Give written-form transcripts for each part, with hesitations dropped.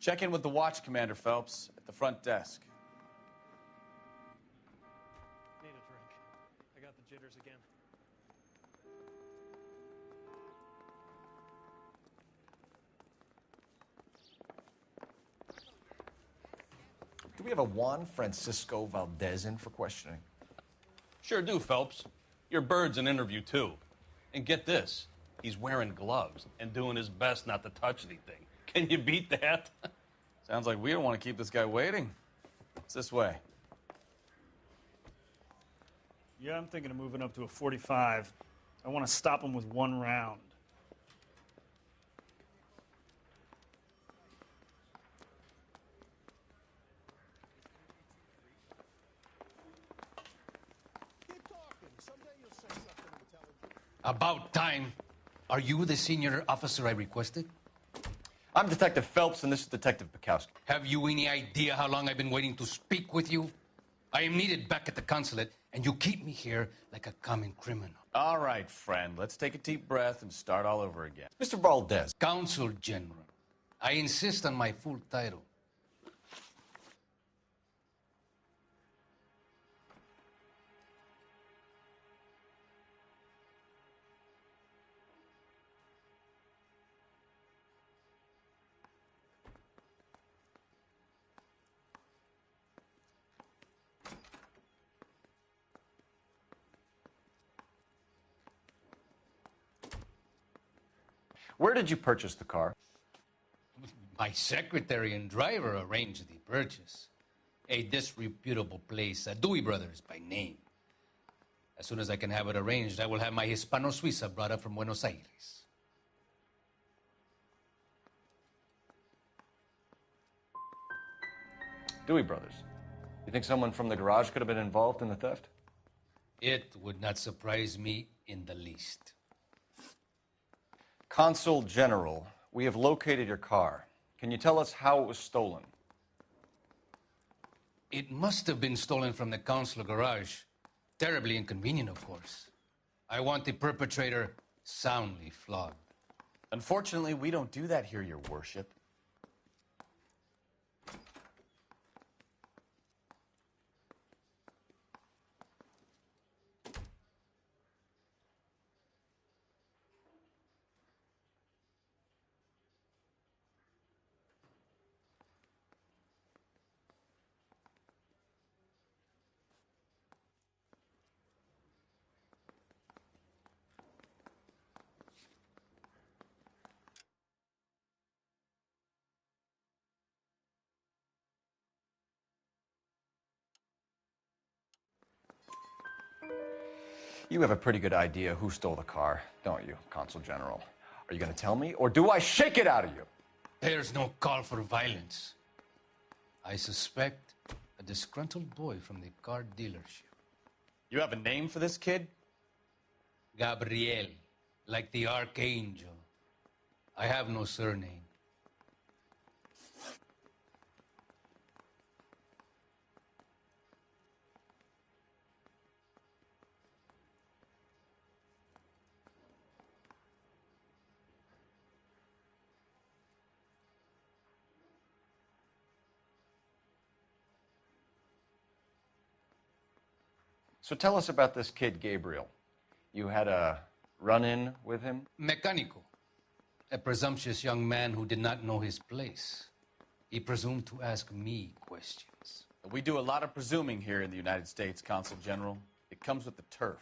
Check in with the watch, Commander Phelps, at the front desk. Need a drink. I got the jitters again. Do we have a Juan Francisco Valdez in for questioning? Sure do, Phelps. Your bird's an interview, too. And get this, he's wearing gloves and doing his best not to touch anything. Can you beat that? Sounds like we don't want to keep this guy waiting. It's this way. Yeah, I'm thinking of moving up to a 45. I want to stop him with one round. About time. Are you the senior officer I requested? I'm Detective Phelps, and this is Detective Bukowski. Have you any idea how long I've been waiting to speak with you? I am needed back at the consulate, and you keep me here like a common criminal. All right, friend. Let's take a deep breath and start all over again. Mr. Valdez. Consul General. I insist on my full title. Where did you purchase the car? My secretary and driver arranged the purchase. A disreputable place, Dewey Brothers by name. As soon as I can have it arranged, I will have my Hispano Suiza brought up from Buenos Aires. Dewey Brothers. You think someone from the garage could have been involved in the theft? It would not surprise me in the least. Consul General, we have located your car. Can you tell us how it was stolen? It must have been stolen from the consular garage. Terribly inconvenient, of course. I want the perpetrator soundly flogged. Unfortunately, we don't do that here, Your Worship. You have a pretty good idea who stole the car, don't you, Consul General? Are you going to tell me, or do I shake it out of you? There's no call for violence. I suspect a disgruntled boy from the car dealership. You have a name for this kid? Gabriel, like the archangel. I have no surname. So tell us about this kid, Gabriel. You had a run-in with him? Mecánico. A presumptuous young man who did not know his place. He presumed to ask me questions. We do a lot of presuming here in the United States, Consul General. It comes with the turf.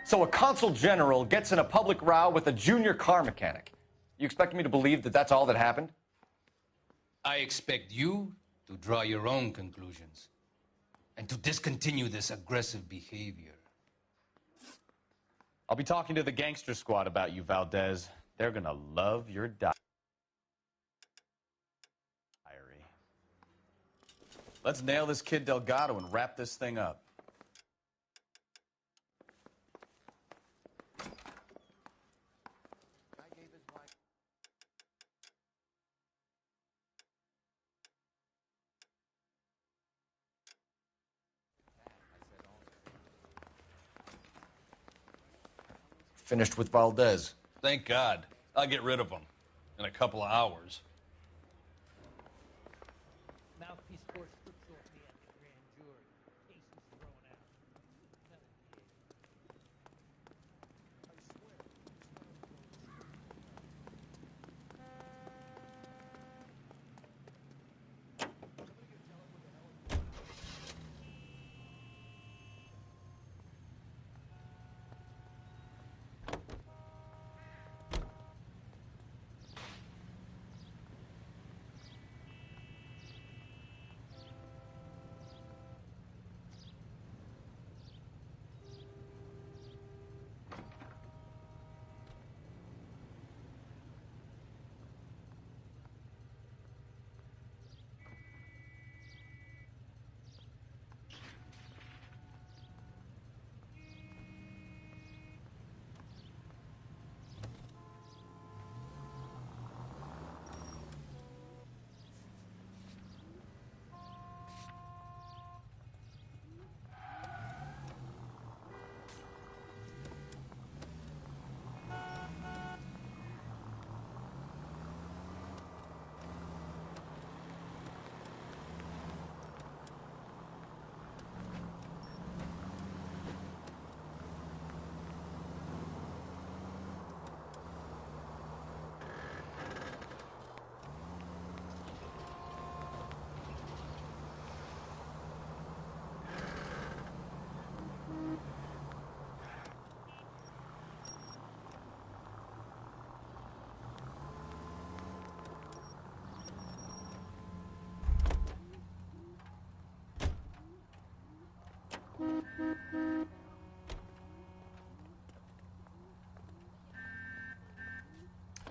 So a consul general gets in a public row with a junior car mechanic. You expect me to believe that that's all that happened? I expect you to draw your own conclusions and to discontinue this aggressive behavior. I'll be talking to the gangster squad about you, Valdez. They're gonna love your diary. Let's nail this kid Delgado and wrap this thing up. Finished with Valdez. Thank God. I'll get rid of him in a couple of hours. Mouthpiece court strips off me at the grand jury. Case is thrown out.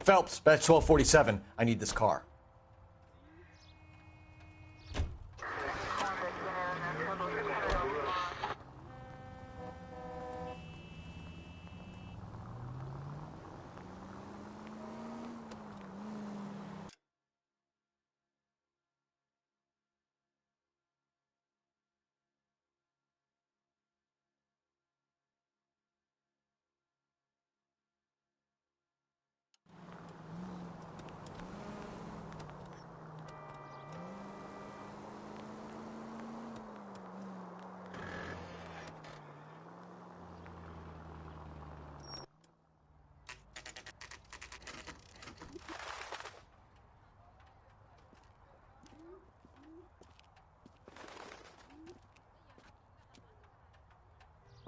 Phelps, batch 1247. I need this car.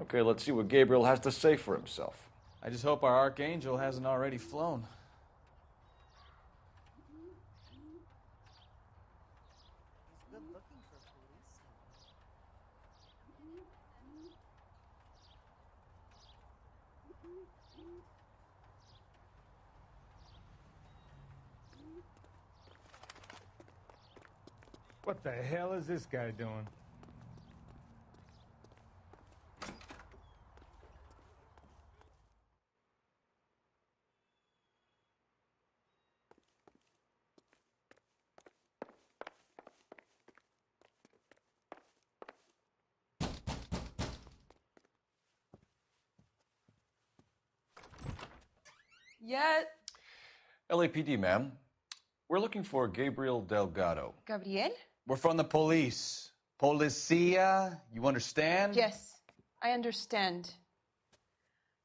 Okay, let's see what Gabriel has to say for himself. I just hope our archangel hasn't already flown. What the hell is this guy doing? Yeah, LAPD, ma'am. We're looking for Gabriel Delgado. Gabriel? We're from the police. Policia, you understand? Yes, I understand.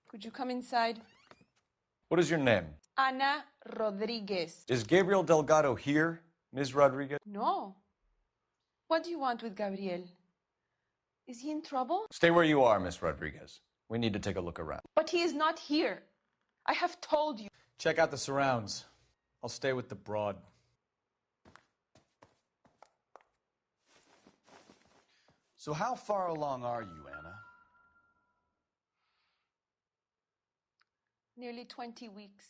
Could you come inside? What is your name? Ana Rodriguez. Is Gabriel Delgado here, Ms. Rodriguez? No. What do you want with Gabriel? Is he in trouble? Stay where you are, Ms. Rodriguez. We need to take a look around. But he is not here. I have told you. Check out the surrounds. I'll stay with the broad. So how far along are you, Anna? Nearly 20 weeks.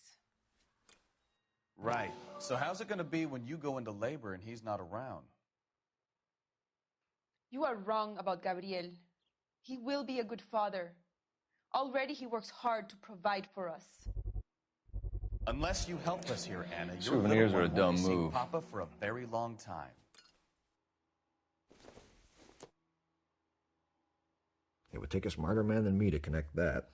Right. So how's it going to be when you go into labor and he's not around? You are wrong about Gabriel. He will be a good father. Already he works hard to provide for us. Unless you help us here, Anna, your Souvenirs little are a one dumb won't be seeing move. Papa for a very long time. It would take a smarter man than me to connect that.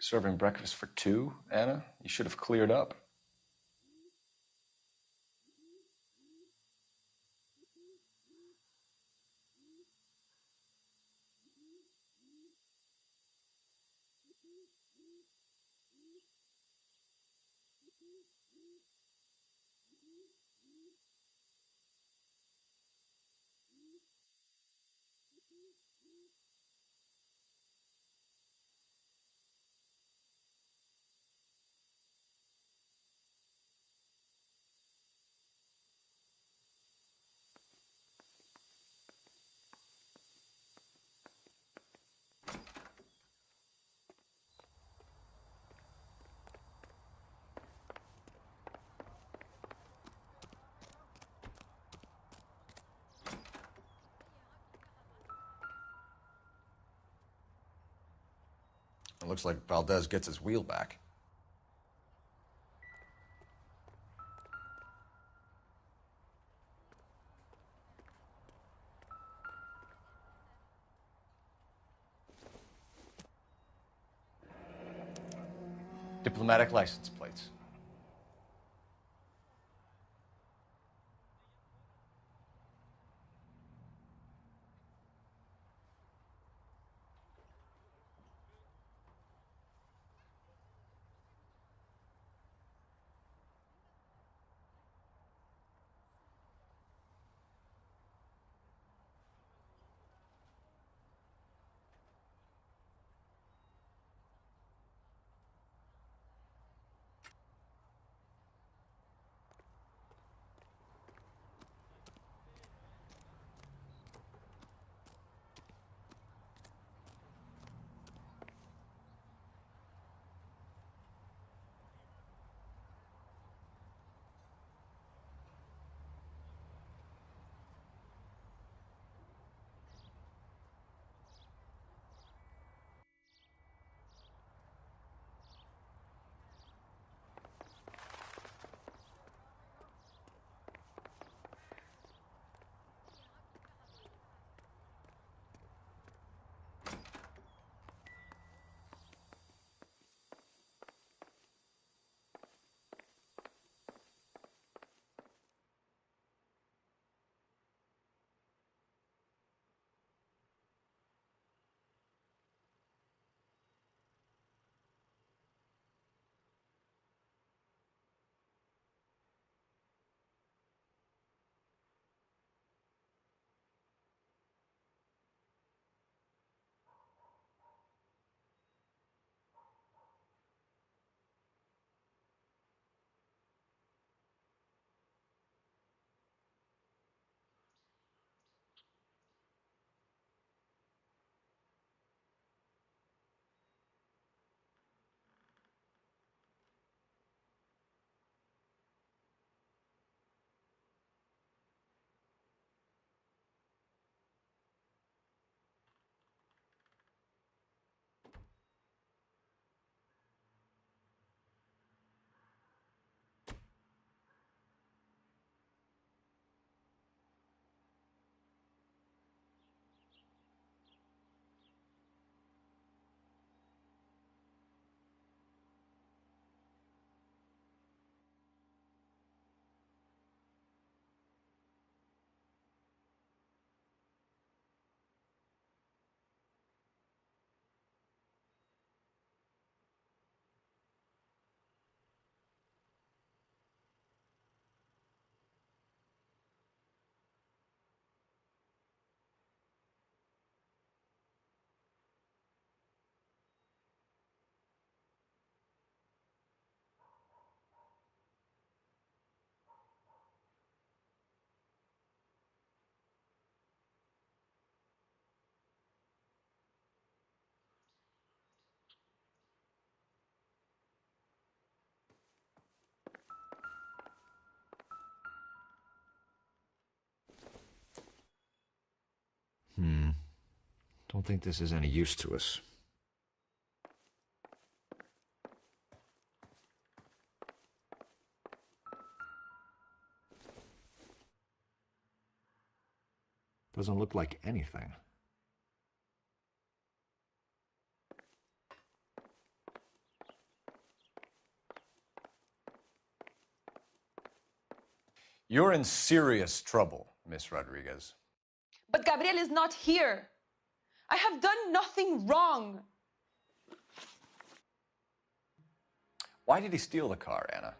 Serving breakfast for two, Anna? You should have cleared up. It looks like Valdez gets his wheel back. Diplomatic license plates. don't think this is any use to us. Doesn't look like anything. You're in serious trouble, Miss Rodriguez. But Gabriel is not here. I have done nothing wrong. Why did he steal the car, Anna?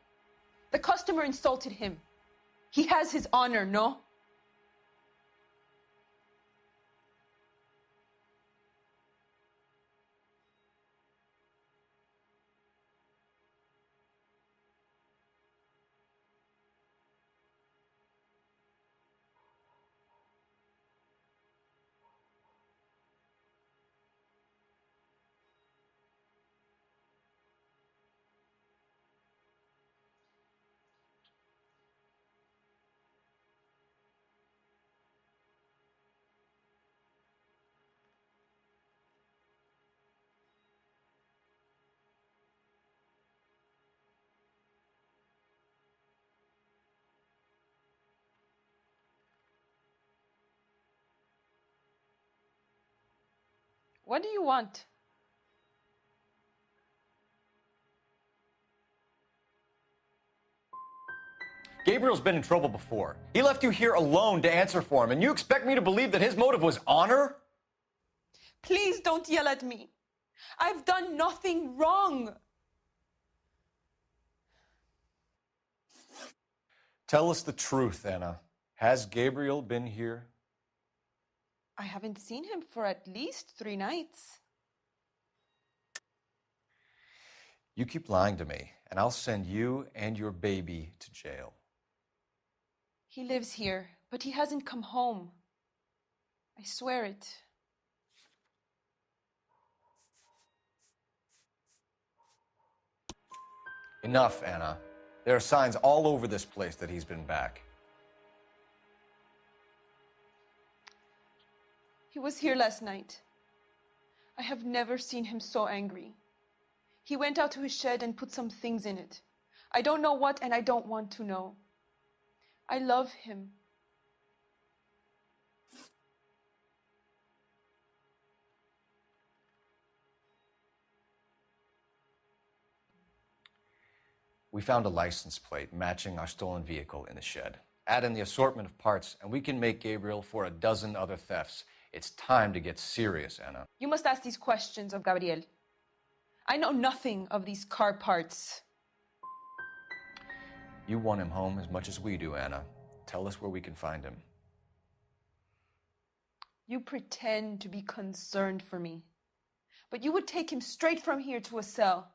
The customer insulted him. He has his honor, no? What do you want? Gabriel's been in trouble before. He left you here alone to answer for him, and you expect me to believe that his motive was honor? Please don't yell at me. I've done nothing wrong. Tell us the truth, Anna. Has Gabriel been here? I haven't seen him for at least 3 nights. You keep lying to me, and I'll send you and your baby to jail. He lives here, but he hasn't come home. I swear it. Enough, Anna. There are signs all over this place that he's been back. He was here last night. I have never seen him so angry. He went out to his shed and put some things in it. I don't know what, and I don't want to know. I love him. We found a license plate matching our stolen vehicle in the shed. Add in the assortment of parts, and we can make Gabriel for a dozen other thefts. It's time to get serious, Anna. You must ask these questions of Gabriel. I know nothing of these car parts. You want him home as much as we do, Anna. Tell us where we can find him. You pretend to be concerned for me, but you would take him straight from here to a cell.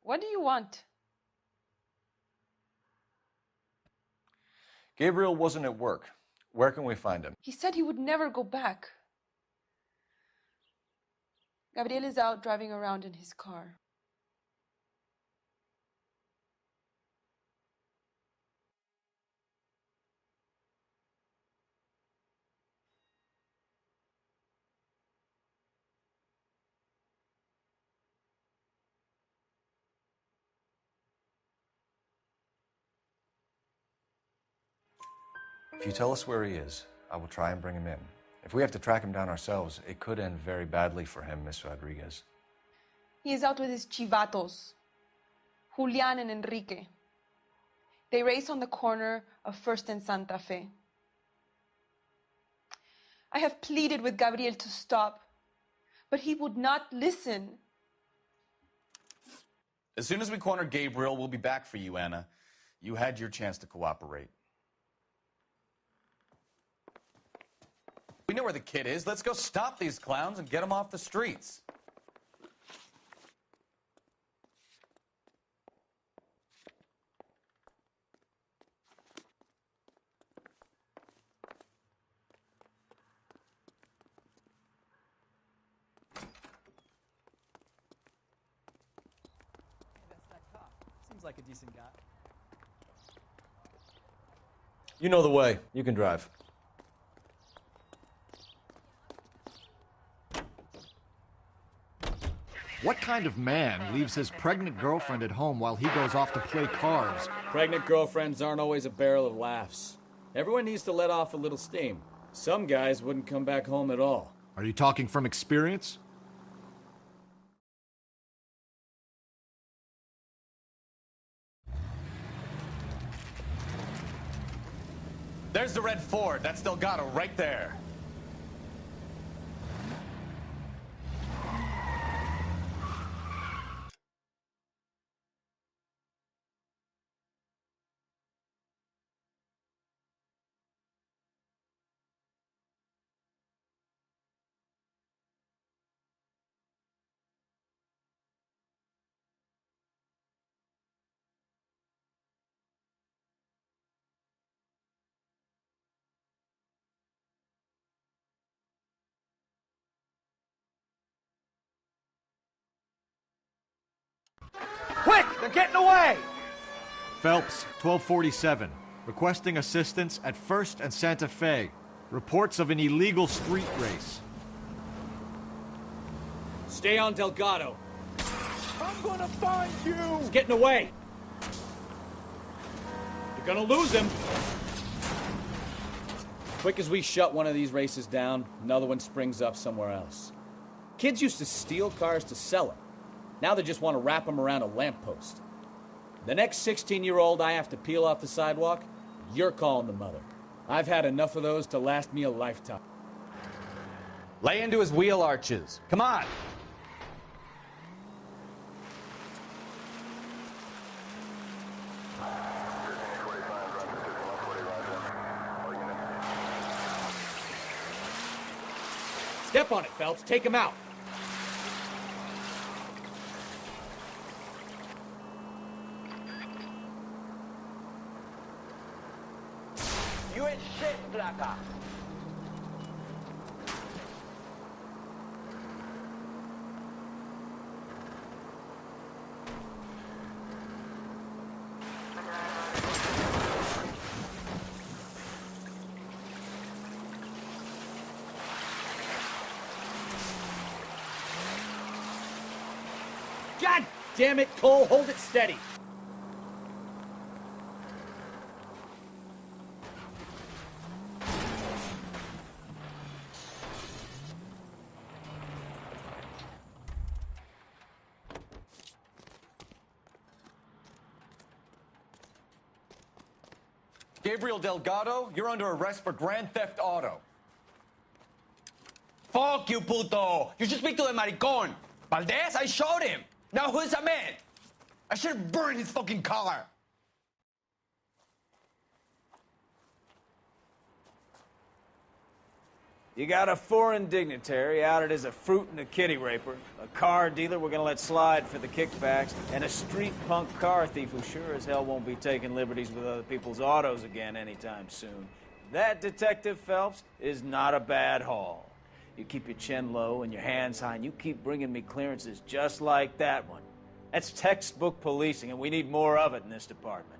What do you want? Gabriel wasn't at work. Where can we find him? He said he would never go back. Gabriel is out driving around in his car. If you tell us where he is, I will try and bring him in. If we have to track him down ourselves, it could end very badly for him, Miss Rodriguez. He is out with his chivatos, Julian and Enrique. They race on the corner of First and Santa Fe. I have pleaded with Gabriel to stop, but he would not listen. As soon as we corner Gabriel, we'll be back for you, Anna. You had your chance to cooperate. We know where the kid is. Let's go stop these clowns and get him off the streets. Seems like a decent guy. You know the way. You can drive. What kind of man leaves his pregnant girlfriend at home while he goes off to play cards? Pregnant girlfriends aren't always a barrel of laughs. Everyone needs to let off a little steam. Some guys wouldn't come back home at all. Are you talking from experience? There's the red Ford. That's Delgado right there. Quick! They're getting away! Phelps, 1247. Requesting assistance at 1st and Santa Fe. Reports of an illegal street race. Stay on Delgado. I'm gonna find you! He's getting away. You're gonna lose him. Quick as we shut one of these races down, another one springs up somewhere else. Kids used to steal cars to sell them. Now they just want to wrap them around a lamppost. The next 16-year-old I have to peel off the sidewalk, you're calling the mother. I've had enough of those to last me a lifetime. Lay into his wheel arches. Come on. Step on it, Phelps. Take him out. You ain't shit, Flaca. God damn it, Cole. Hold it steady. Gabriel Delgado, you're under arrest for grand theft auto. Fuck you, puto! You should speak to the maricon! Valdez, I showed him! Now who's a man? I should have burned his fucking car! You got a foreign dignitary outed as a fruit and a kitty raper, a car dealer we're gonna let slide for the kickbacks, and a street punk car thief who sure as hell won't be taking liberties with other people's autos again anytime soon. That, Detective Phelps, is not a bad haul. You keep your chin low and your hands high, and you keep bringing me clearances just like that one. That's textbook policing, and we need more of it in this department.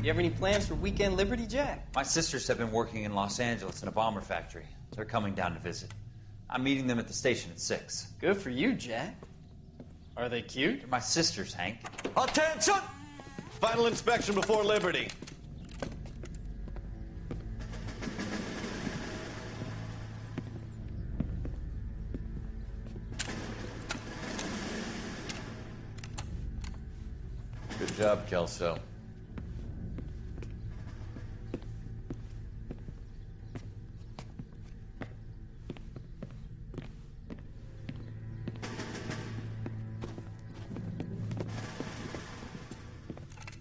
You have any plans for weekend Liberty, Jack? My sisters have been working in Los Angeles in a bomber factory. They're coming down to visit. I'm meeting them at the station at 6. Good for you, Jack. Are they cute? They're my sisters, Hank. Attention! Final inspection before Liberty. Good job, Kelso.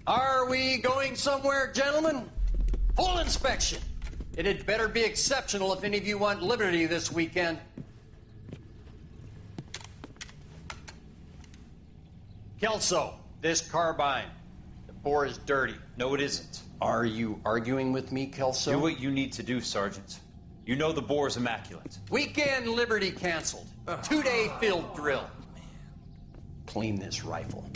Are we going somewhere, gentlemen? Full inspection. It had better be exceptional if any of you want liberty this weekend. Kelso, this carbine. The bore is dirty. No, it isn't. Are you arguing with me, Kelso? Do what you need to do, Sergeant. You know the bore's immaculate. Weekend liberty canceled. 2-day field drill. Clean this rifle.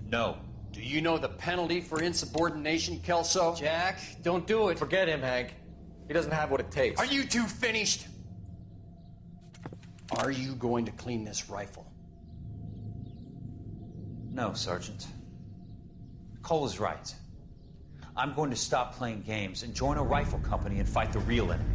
No. Do you know the penalty for insubordination, Kelso? Jack, don't do it. Forget him, Hank. He doesn't have what it takes. Are you two finished? Are you going to clean this rifle? No, Sergeant. Cole is right. I'm going to stop playing games and join a rifle company and fight the real enemy.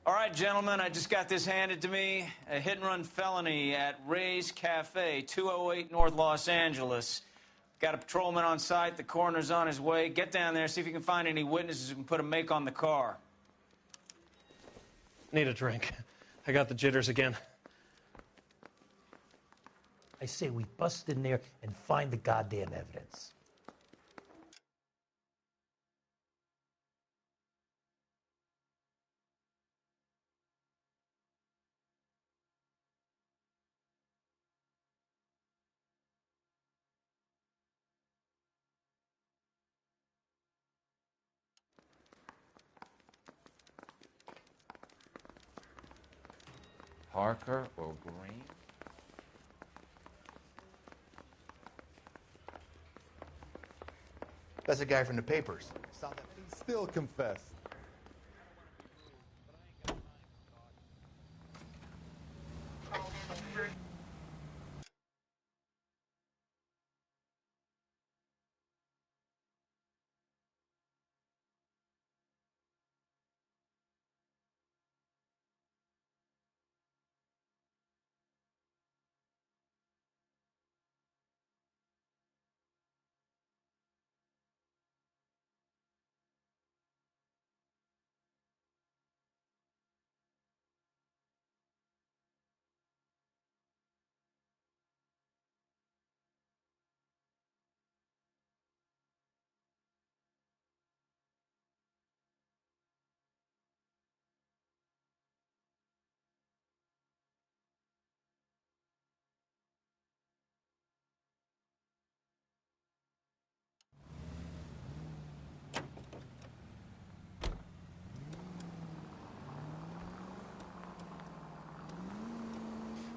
All right, gentlemen, I just got this handed to me. A hit-and-run felony at Ray's Cafe, 208 North Los Angeles. Got a patrolman on site. The coroner's on his way. Get down there, see if you can find any witnesses who can put a make on the car. Need a drink. I got the jitters again. I say we bust in there and find the goddamn evidence. Parker or Green? That's a guy from the papers. Saw that. He still confessed.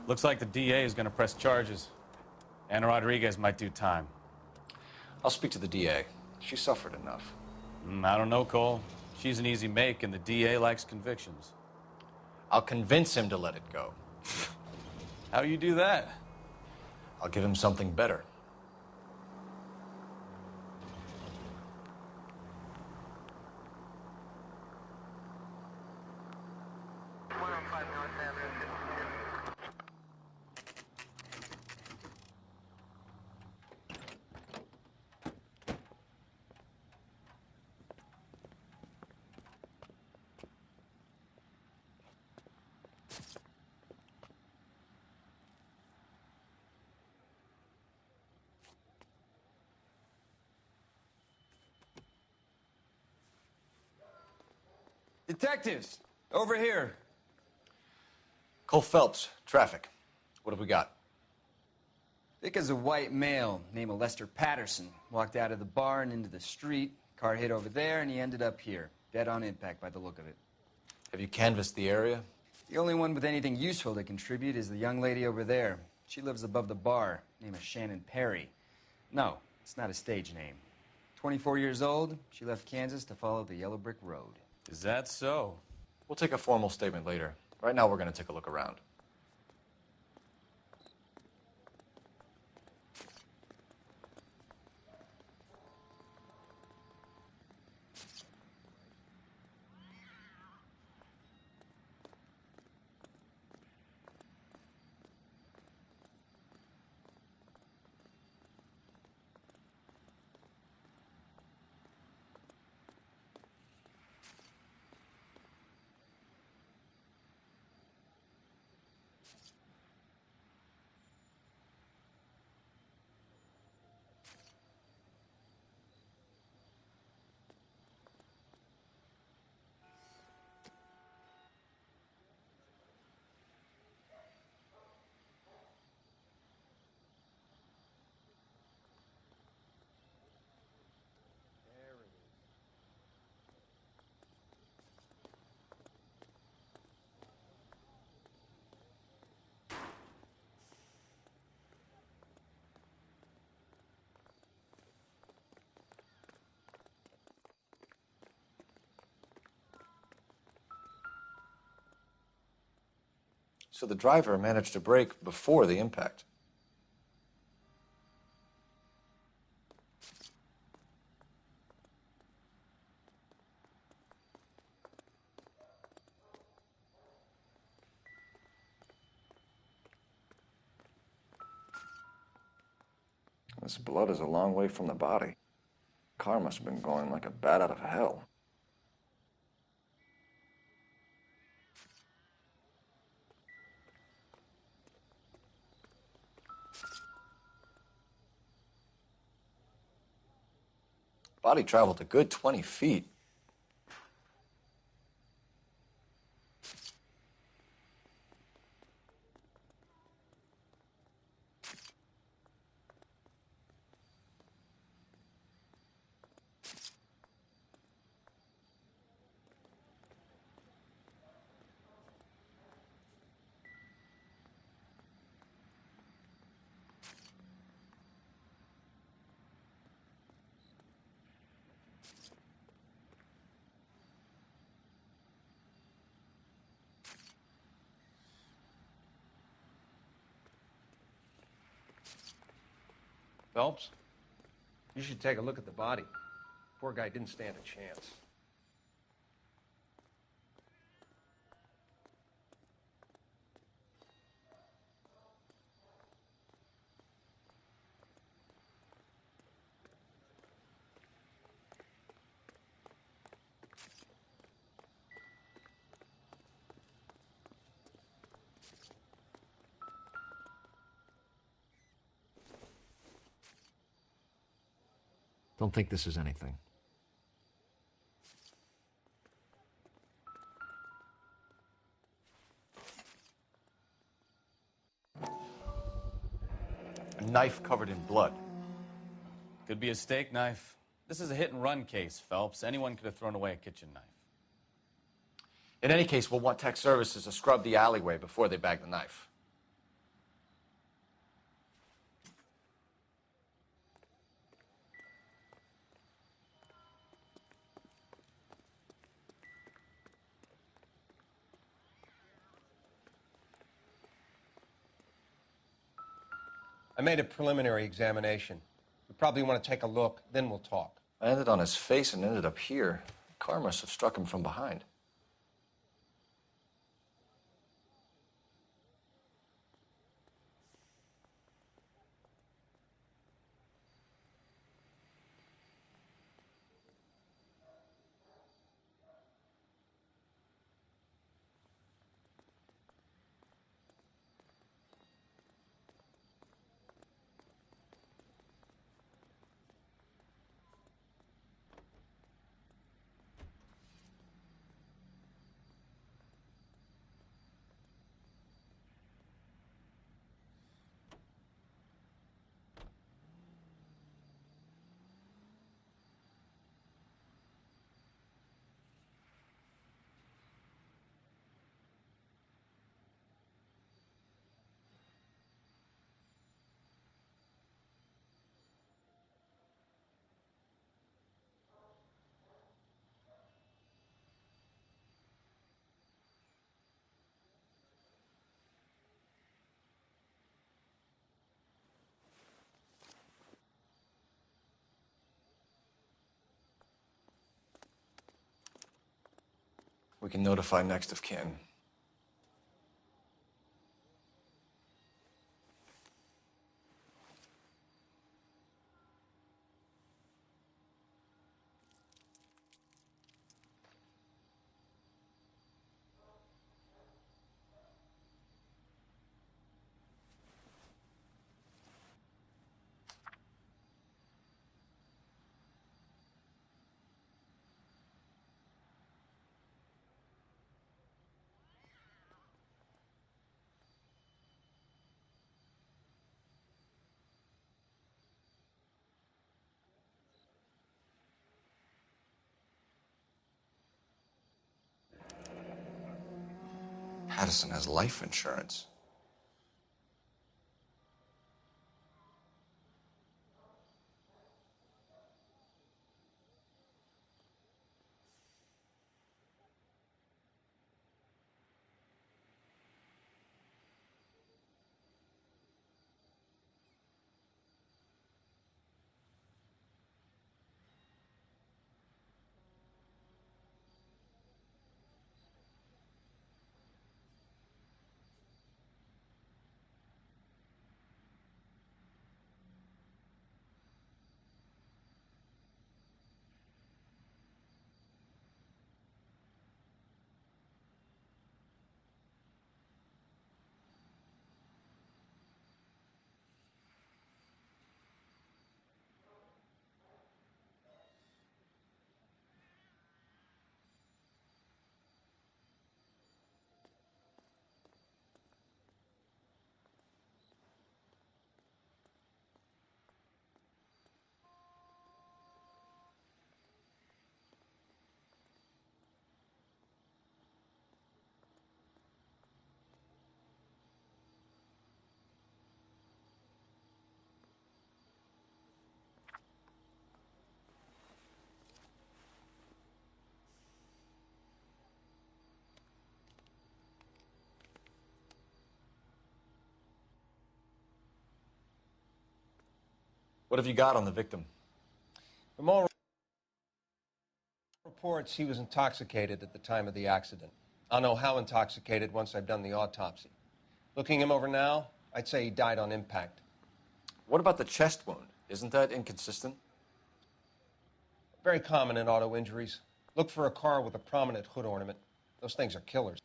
Looks like the DA is going to press charges. Anna Rodriguez might do time. I'll speak to the DA. She suffered enough. I don't know, Cole. She's an easy make, and the DA likes convictions. I'll convince him to let it go. How you do that? I'll give him something better. Detectives, over here. Cole Phelps, traffic. What have we got? Thick as a white male, name of Lester Patterson. Walked out of the bar and into the street. Car hit over there, and he ended up here. Dead on impact by the look of it. Have you canvassed the area? The only one with anything useful to contribute is the young lady over there. She lives above the bar. Name is Shannon Perry. No, it's not a stage name. 24 years old, she left Kansas to follow the Yellow Brick Road. Is that so? We'll take a formal statement later. Right now, we're going to take a look around. So the driver managed to brake before the impact. This blood is a long way from the body. Car must have been going like a bat out of hell. Body traveled a good 20 feet. Phelps, you should take a look at the body. Poor guy didn't stand a chance. Don't think this is anything. A knife covered in blood. Could be a steak knife. This is a hit-and-run case, Phelps. Anyone could have thrown away a kitchen knife. In any case, we'll want tech services to scrub the alleyway before they bag the knife. I made a preliminary examination. You probably want to take a look, then we'll talk. I ended on his face and ended up here. The car must have struck him from behind. We can notify next of kin. Patterson has life insurance. What have you got on the victim? From all reports, he was intoxicated at the time of the accident. I'll know how intoxicated once I've done the autopsy. Looking him over now, I'd say he died on impact. What about the chest wound? Isn't that inconsistent? Very common in auto injuries. Look for a car with a prominent hood ornament. Those things are killers.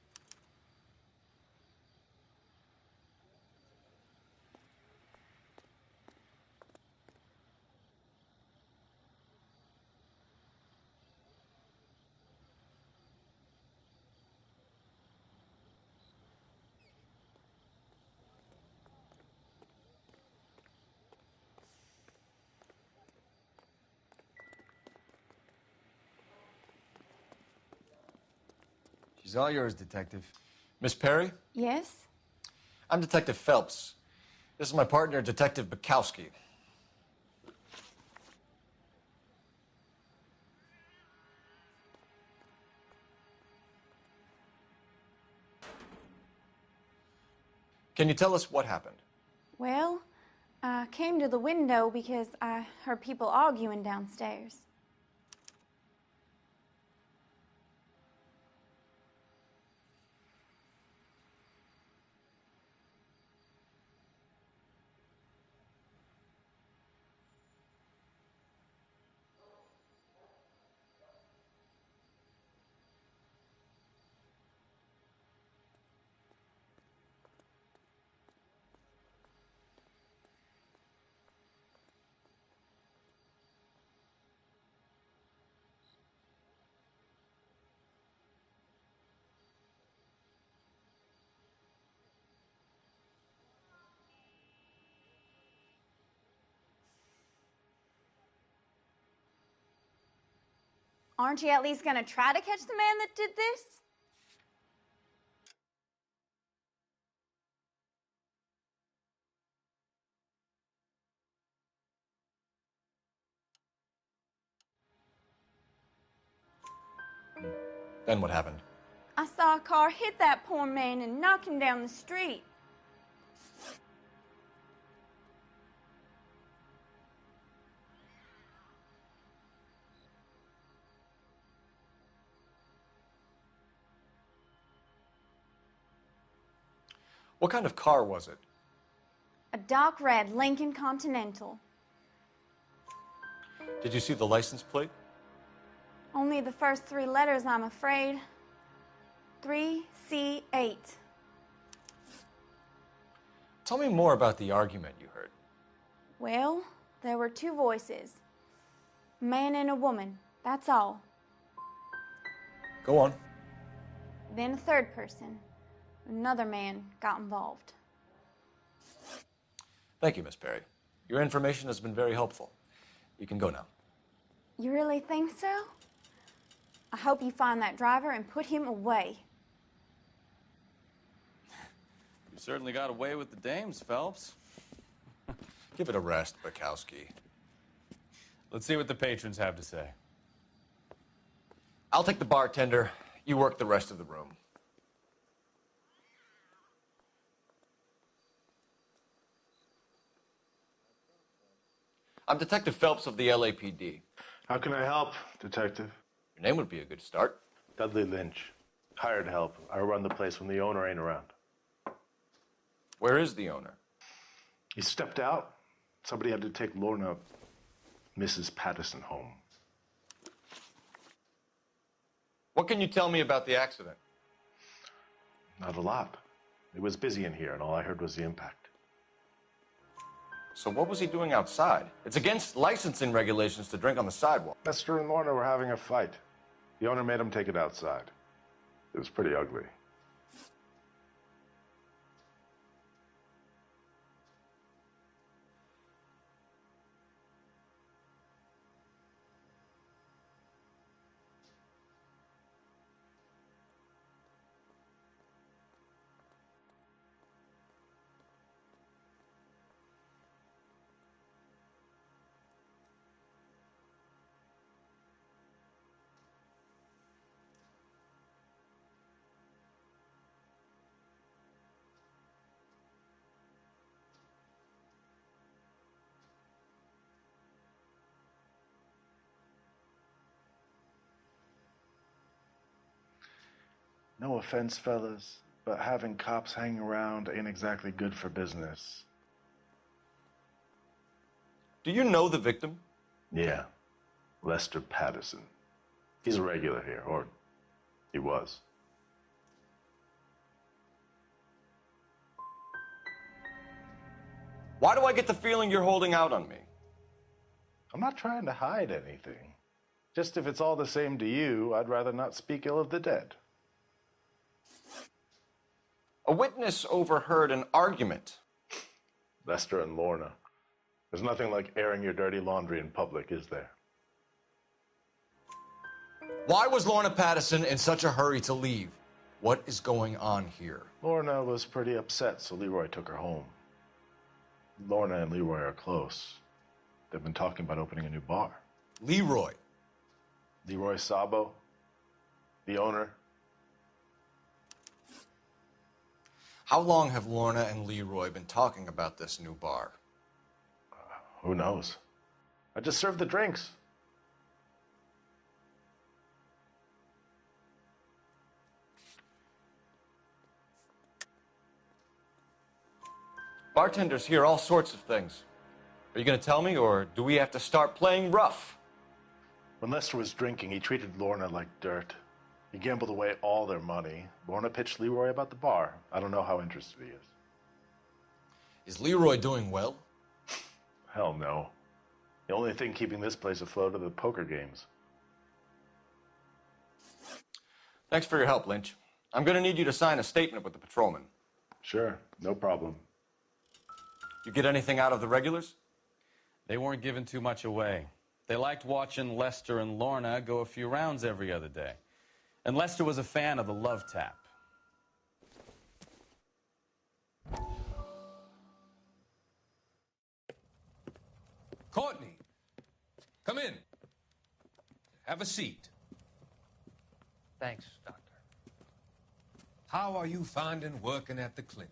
She's all yours, Detective. Miss Perry? Yes? I'm Detective Phelps. This is my partner, Detective Bukowski. Can you tell us what happened? Well, I came to the window because I heard people arguing downstairs. Aren't you at least going to try to catch the man that did this? Then what happened? I saw a car hit that poor man and knock him down the street. What kind of car was it? A dark red Lincoln Continental. Did you see the license plate? Only the first 3 letters, I'm afraid. 3C8. Tell me more about the argument you heard. Well, there were 2 voices. A man and a woman, that's all. Go on. Then a third person. Another man got involved. Thank you, Miss Perry. Your information has been very helpful. You can go now. You really think so? I hope you find that driver and put him away. You certainly got away with the dames, Phelps. Give it a rest, Bukowski. Let's see what the patrons have to say. I'll take the bartender. You work the rest of the room. I'm Detective Phelps of the LAPD. How can I help, Detective? Your name would be a good start. Dudley Lynch. Hired help. I run the place when the owner ain't around. Where is the owner? He stepped out. Somebody had to take Lorna, Mrs. Patterson, home. What can you tell me about the accident? Not a lot. It was busy in here, and all I heard was the impact. So what was he doing outside? It's against licensing regulations to drink on the sidewalk. Lester and Lorna were having a fight. The owner made him take it outside. It was pretty ugly. No offense, fellas, but having cops hanging around ain't exactly good for business. Do you know the victim? Yeah, Lester Patterson. He's a regular here, or he was. Why do I get the feeling you're holding out on me? I'm not trying to hide anything. Just if it's all the same to you, I'd rather not speak ill of the dead. A witness overheard an argument. Lester and Lorna. There's nothing like airing your dirty laundry in public, is there? Why was Lorna Patterson in such a hurry to leave? What is going on here? Lorna was pretty upset, so Leroy took her home. Lorna and Leroy are close. They've been talking about opening a new bar. Leroy? Leroy Sabo, the owner. How long have Lorna and Leroy been talking about this new bar? Who knows? I just served the drinks. Bartenders hear all sorts of things. Are you going to tell me, or do we have to start playing rough? When Lester was drinking, he treated Lorna like dirt. He gambled away all their money. Lorna pitched Leroy about the bar. I don't know how interested he is. Is Leroy doing well? Hell no. The only thing keeping this place afloat are the poker games. Thanks for your help, Lynch. I'm going to need you to sign a statement with the patrolman. Sure, no problem. You get anything out of the regulars? They weren't giving too much away. They liked watching Lester and Lorna go a few rounds every other day. And Lester was a fan of the love tap. Courtney, come in. Have a seat. Thanks, Doctor. How are you finding working at the clinic?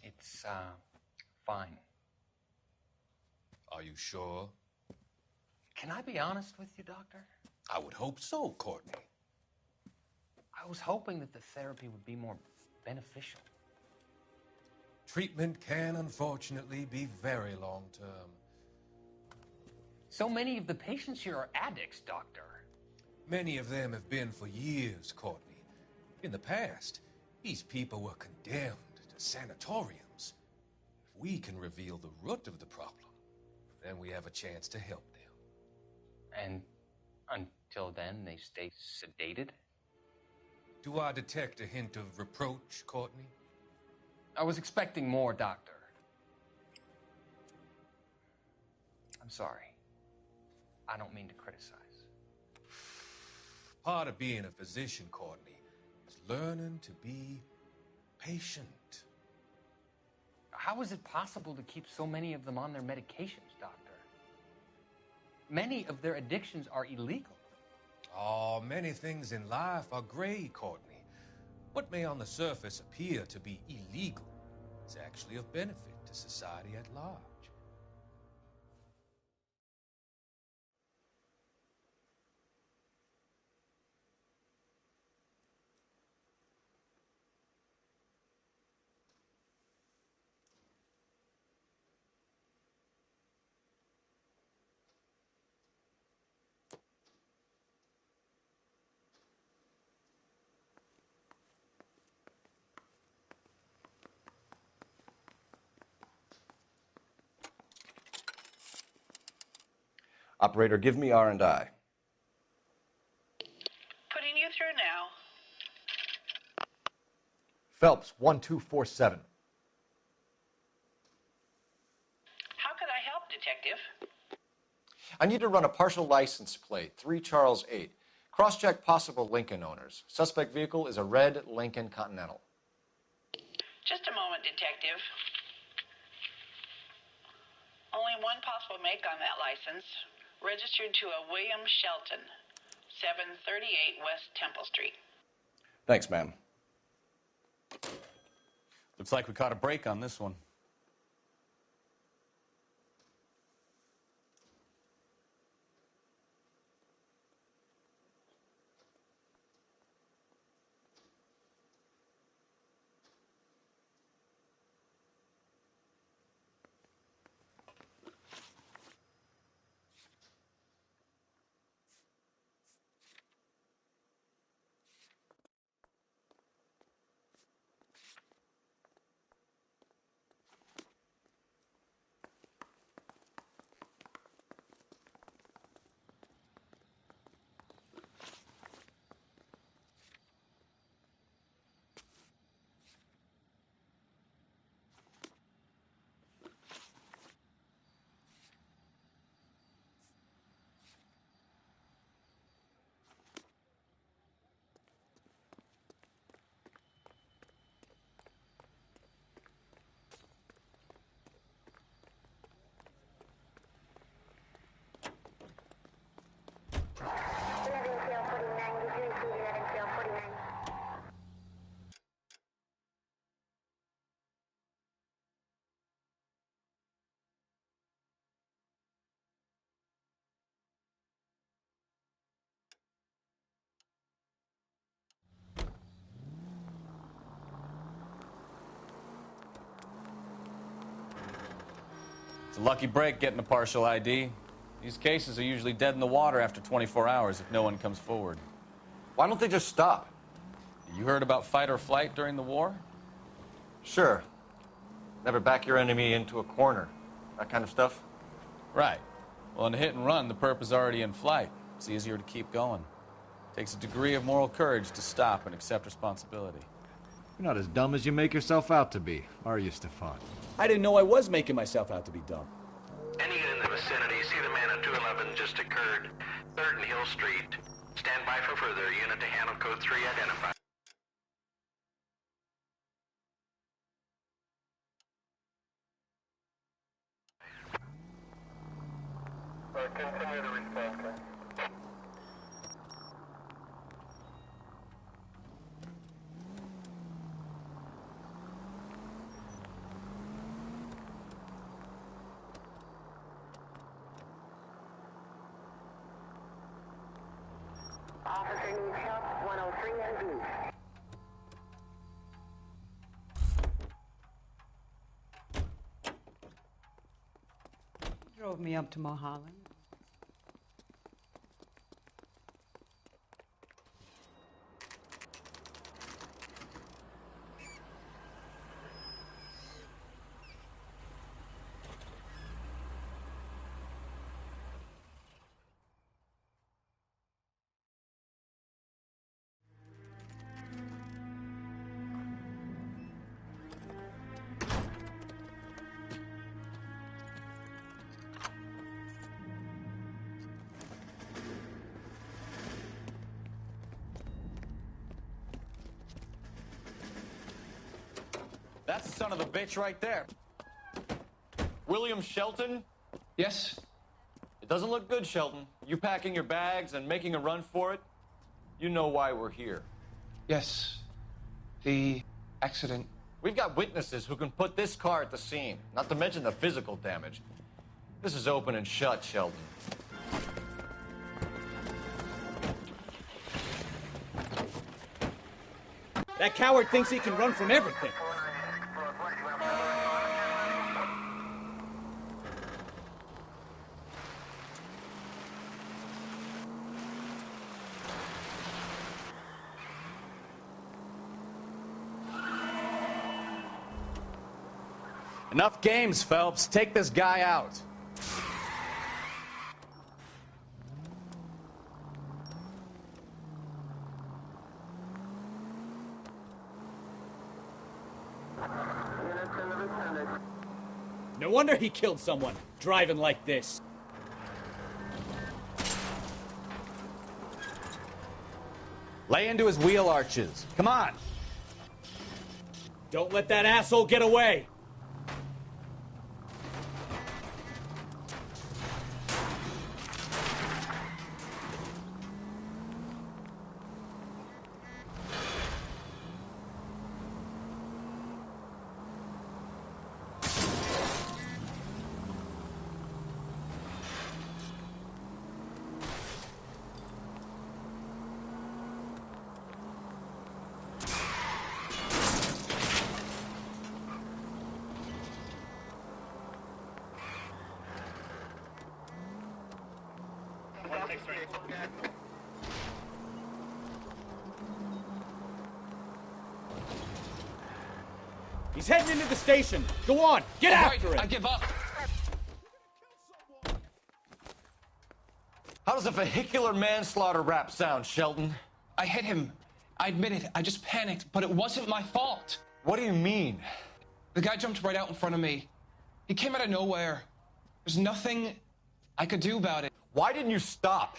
It's, fine. Are you sure? Can I be honest with you, Doctor? I would hope so, Courtney. I was hoping that the therapy would be more beneficial. Treatment can, unfortunately, be very long-term. So many of the patients here are addicts, Doctor. Many of them have been for years, Courtney. In the past, these people were condemned to sanatoriums. If we can reveal the root of the problem, then we have a chance to help them. And until then, they stay sedated? Do I detect a hint of reproach, Courtney? I was expecting more, Doctor. I'm sorry. I don't mean to criticize. Part of being a physician, Courtney, is learning to be patient. How is it possible to keep so many of them on their medications, Doctor? Many of their addictions are illegal. Oh, many things in life are gray, Courtney. What may on the surface appear to be illegal is actually of benefit to society at large. Operator, give me R&I. Putting you through now. Phelps, 1247. How could I help, Detective? I need to run a partial license plate, 3 Charles 8. Cross-check possible Lincoln owners. Suspect vehicle is a red Lincoln Continental. Just a moment, Detective. Only one possible make on that license. Registered to a William Shelton, 738 West Temple Street. Thanks, ma'am. Looks like we caught a break on this one. It's a lucky break getting a partial ID. These cases are usually dead in the water after 24 hours if no one comes forward. Why don't they just stop? You heard about fight or flight during the war? Sure. Never back your enemy into a corner. That kind of stuff? Right. Well, in a hit and run, the perp is already in flight. It's easier to keep going. Takes a degree of moral courage to stop and accept responsibility. You're not as dumb as you make yourself out to be, are you, Stefan? I didn't know I was making myself out to be dumb. Any unit in the vicinity, see the man at 211 just occurred. 3rd and Hill Street. Stand by for further. Unit to handle code 3 identified. Continue the response. Officer needs help, 103 and B. drove me up to Mulholland. That's the son of a bitch right there. William Shelton? Yes? It doesn't look good, Shelton. You packing your bags and making a run for it? You know why we're here. Yes. The accident. We've got witnesses who can put this car at the scene, not to mention the physical damage. This is open and shut, Shelton. That coward thinks he can run from everything. Enough games, Phelps. Take this guy out. No wonder he killed someone, driving like this. Lay into his wheel arches. Come on. Don't let that asshole get away. He's heading into the station. Go on, get after him. I give up. How does a vehicular manslaughter rap sound, Shelton? I hit him. I admit it. I just panicked, but it wasn't my fault. What do you mean? The guy jumped right out in front of me. He came out of nowhere. There's nothing I could do about it. Why didn't you stop?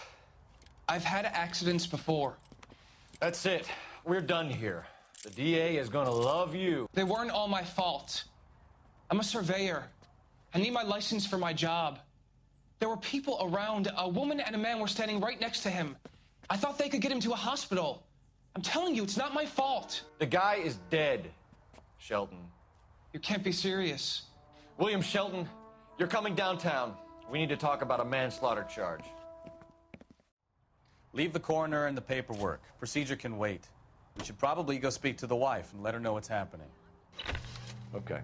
I've had accidents before. That's it. We're done here. The DA is gonna love you. They weren't all my fault. I'm a surveyor. I need my license for my job. There were people around. A woman and a man were standing right next to him. I thought they could get him to a hospital. I'm telling you, it's not my fault. The guy is dead, Shelton. You can't be serious. William Shelton, you're coming downtown. We need to talk about a manslaughter charge. Leave the coroner and the paperwork. Procedure can wait. We should probably go speak to the wife and let her know what's happening. Okay.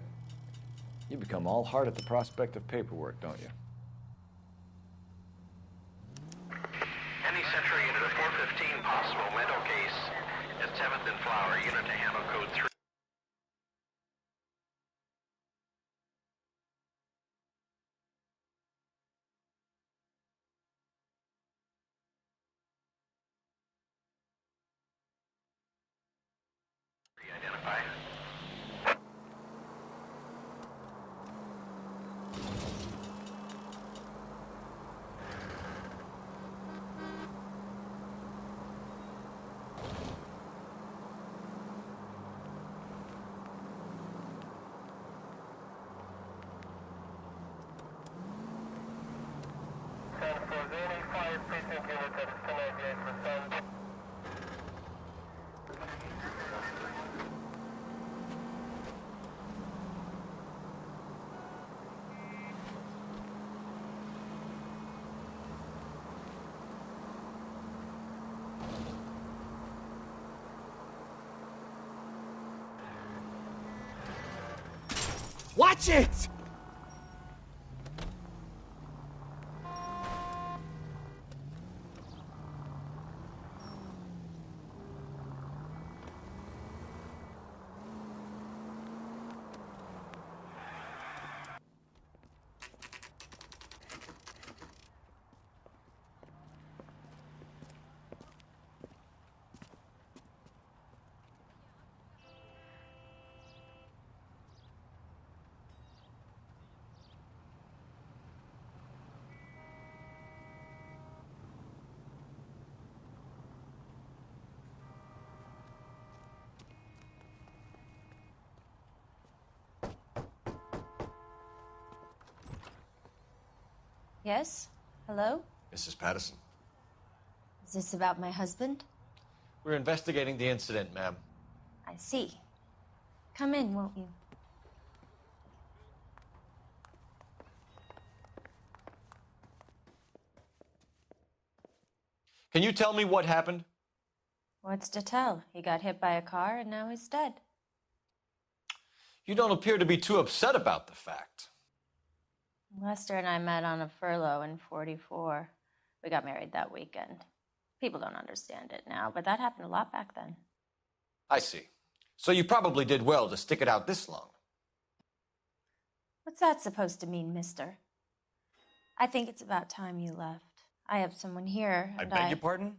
You become all heart at the prospect of paperwork, don't you? Any Century unit of 415 possible mental case at 7th and Flower, unit to handle code 3. Identify. Watch it! Yes? Hello? Mrs. Patterson. Is this about my husband? We're investigating the incident, ma'am. I see. Come in, won't you? Can you tell me what happened? What's to tell? He got hit by a car and now he's dead. You don't appear to be too upset about the fact. Lester and I met on a furlough in '44. We got married that weekend. People don't understand it now, but that happened a lot back then. I see. So you probably did well to stick it out this long. What's that supposed to mean, mister? I think it's about time you left. I have someone here, I and beg your pardon?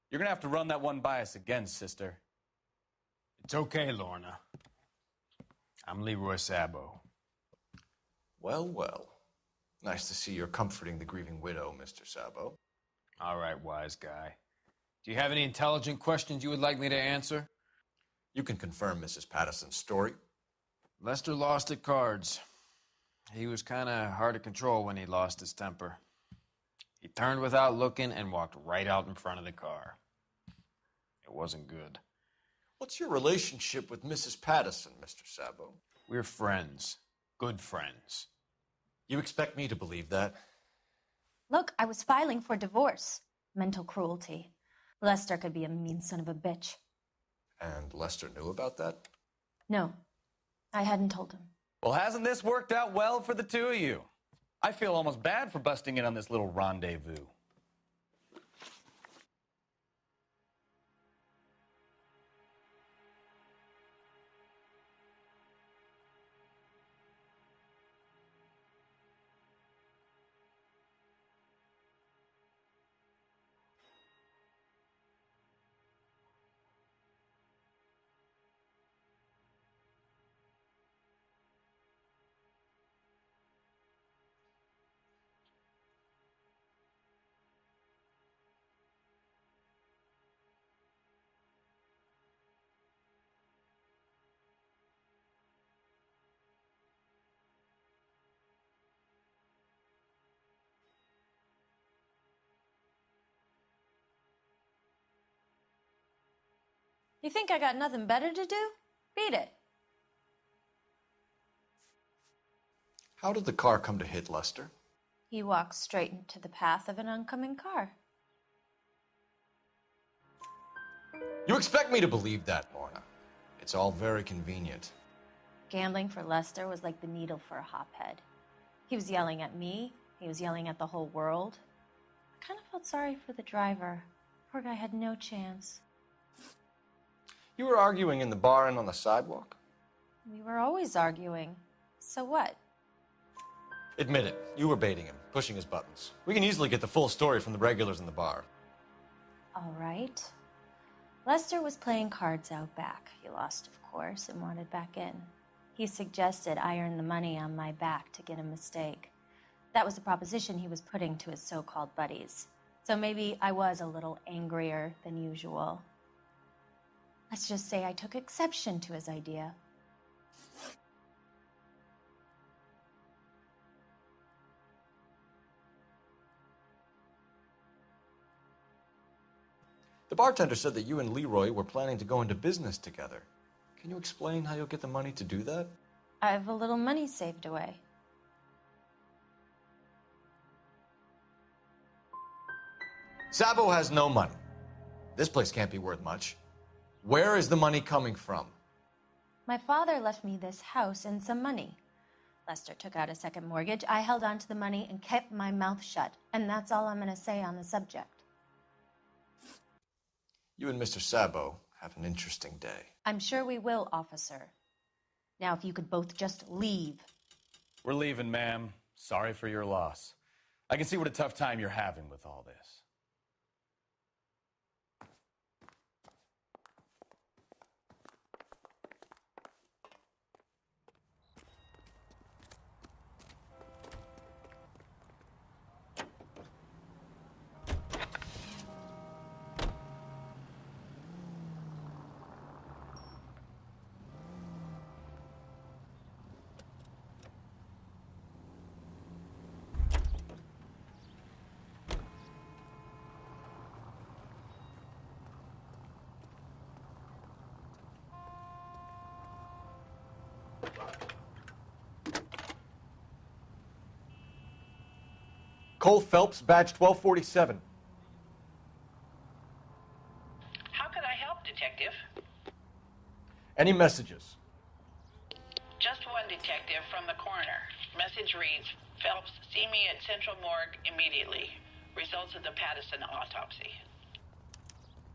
You're gonna have to run that one by us again, sister. It's okay, Lorna. I'm Leroy Sabo. Well, well. Nice to see you're comforting the grieving widow, Mr. Sabo. All right, wise guy. Do you have any intelligent questions you would like me to answer? You can confirm Mrs. Patterson's story. Lester lost at cards. He was kind of hard to control when he lost his temper. He turned without looking and walked right out in front of the car. It wasn't good. What's your relationship with Mrs. Patterson, Mr. Sabo? We're friends. Good friends. You expect me to believe that? Look, I was filing for divorce. Mental cruelty. Lester could be a mean son of a bitch. And Lester knew about that? No, I hadn't told him. Well, hasn't this worked out well for the two of you? I feel almost bad for busting in on this little rendezvous. You think I got nothing better to do? Beat it. How did the car come to hit Lester? He walks straight into the path of an oncoming car. You expect me to believe that, Lorna. It's all very convenient. Gambling for Lester was like the needle for a hophead. He was yelling at me. He was yelling at the whole world. I kind of felt sorry for the driver. Poor guy had no chance. You were arguing in the bar and on the sidewalk? We were always arguing. So what? Admit it, you were baiting him, pushing his buttons. We can easily get the full story from the regulars in the bar. All right. Lester was playing cards out back. He lost, of course, and wanted back in. He suggested I earn the money on my back to get a mistake. That was the proposition he was putting to his so-called buddies. So maybe I was a little angrier than usual. Let's just say I took exception to his idea. The bartender said that you and Leroy were planning to go into business together. Can you explain how you'll get the money to do that? I have a little money saved away. Sabo has no money. This place can't be worth much. Where is the money coming from? My father left me this house and some money. Lester took out a second mortgage. I held on to the money and kept my mouth shut. And that's all I'm going to say on the subject. You and Mr. Sabo have an interesting day. I'm sure we will, officer. Now, if you could both just leave. We're leaving, ma'am. Sorry for your loss. I can see what a tough time you're having with all this. Cole Phelps, badge 1247. How can I help, Detective? Any messages? Just one detective from the coroner. Message reads, Phelps, see me at Central Morgue immediately. Results of the Pattison autopsy.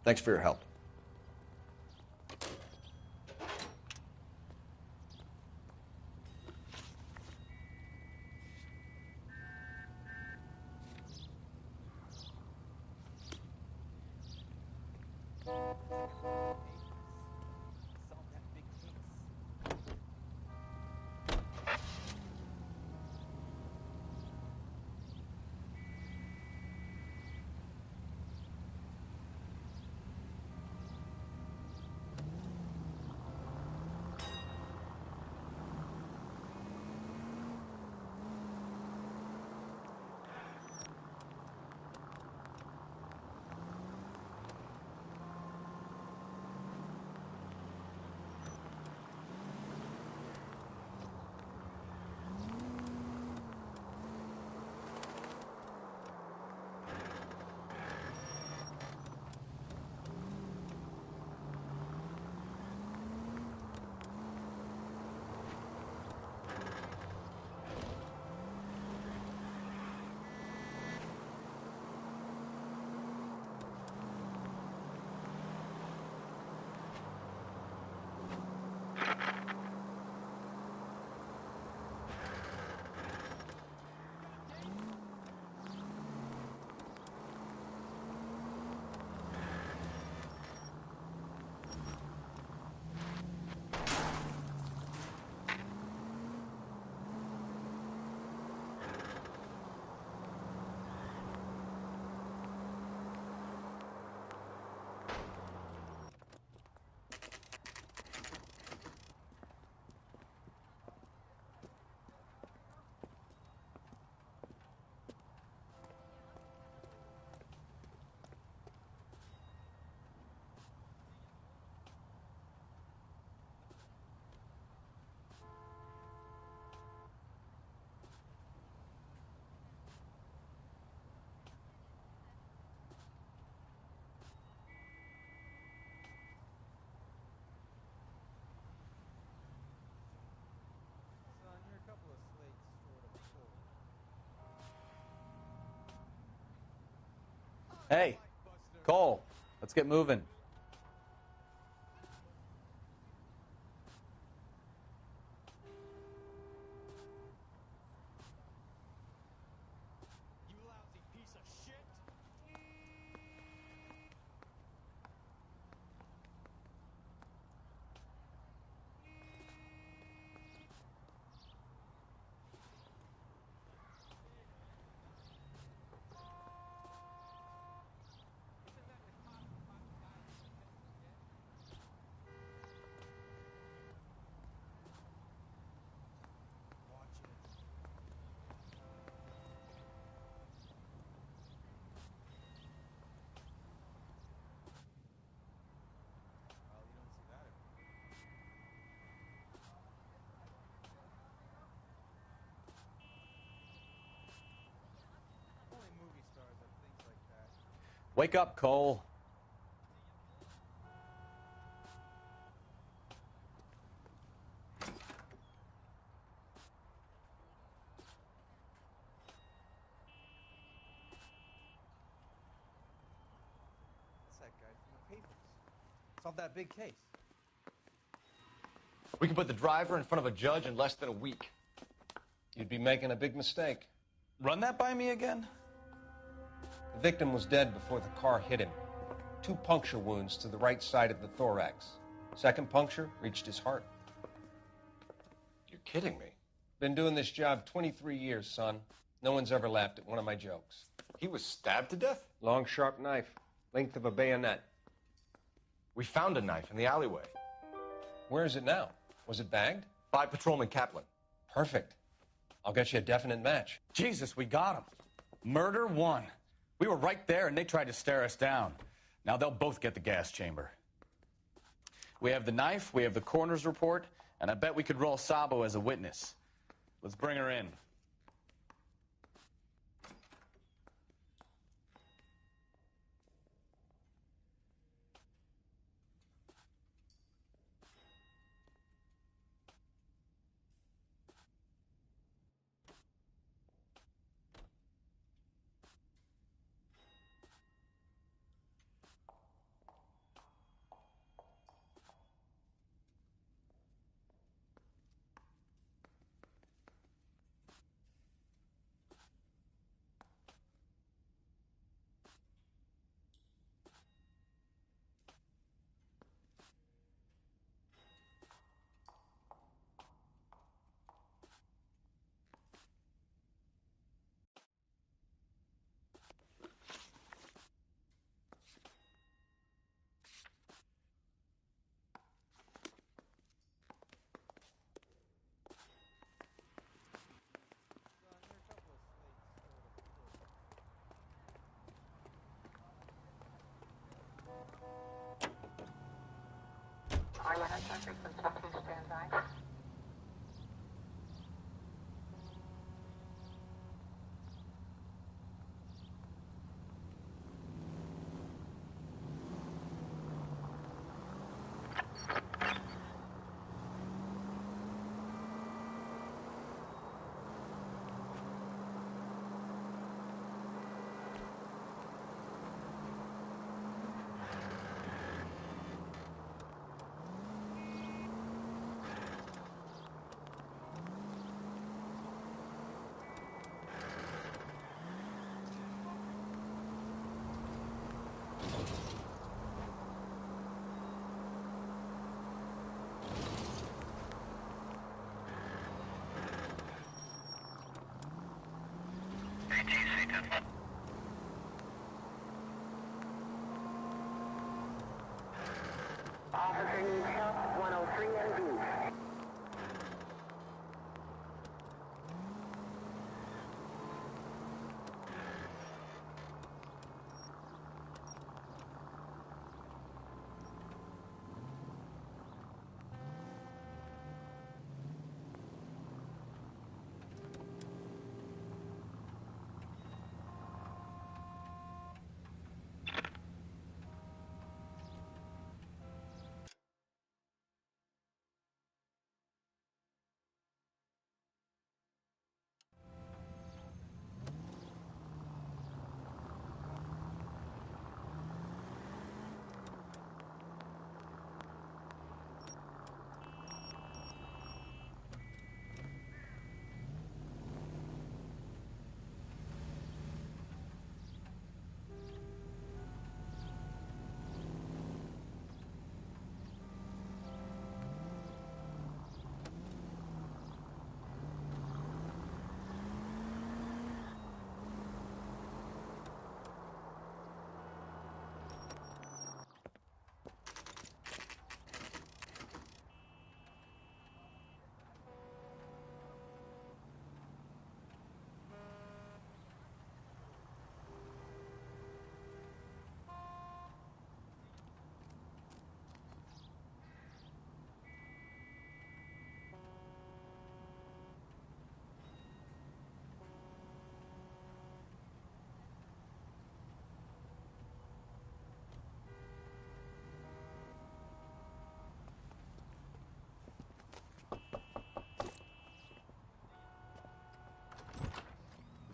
Thanks for your help. Hey, Cole, let's get moving. Wake up, Cole. That's that guy from the papers. Solved that big case. We can put the driver in front of a judge in less than a week. You'd be making a big mistake. Run that by me again? The victim was dead before the car hit him. 2 puncture wounds to the right side of the thorax. Second puncture reached his heart. You're kidding me. Been doing this job 23 years, son. No one's ever laughed at one of my jokes. He was stabbed to death? Long, sharp knife. Length of a bayonet. We found a knife in the alleyway. Where is it now? Was it bagged? By Patrolman Kaplan. Perfect. I'll get you a definite match. Jesus, we got him. Murder 1. We were right there, and they tried to stare us down. Now they'll both get the gas chamber. We have the knife, we have the coroner's report, and I bet we could roll Sabo as a witness. Let's bring her in. Officer needs help, 103 MD.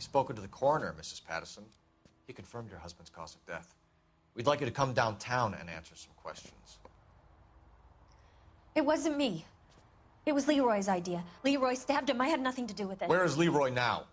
We've spoken to the coroner, Mrs. Patterson. He confirmed your husband's cause of death. We'd like you to come downtown and answer some questions. It wasn't me. It was Leroy's idea. Leroy stabbed him. I had nothing to do with it. Where is Leroy now?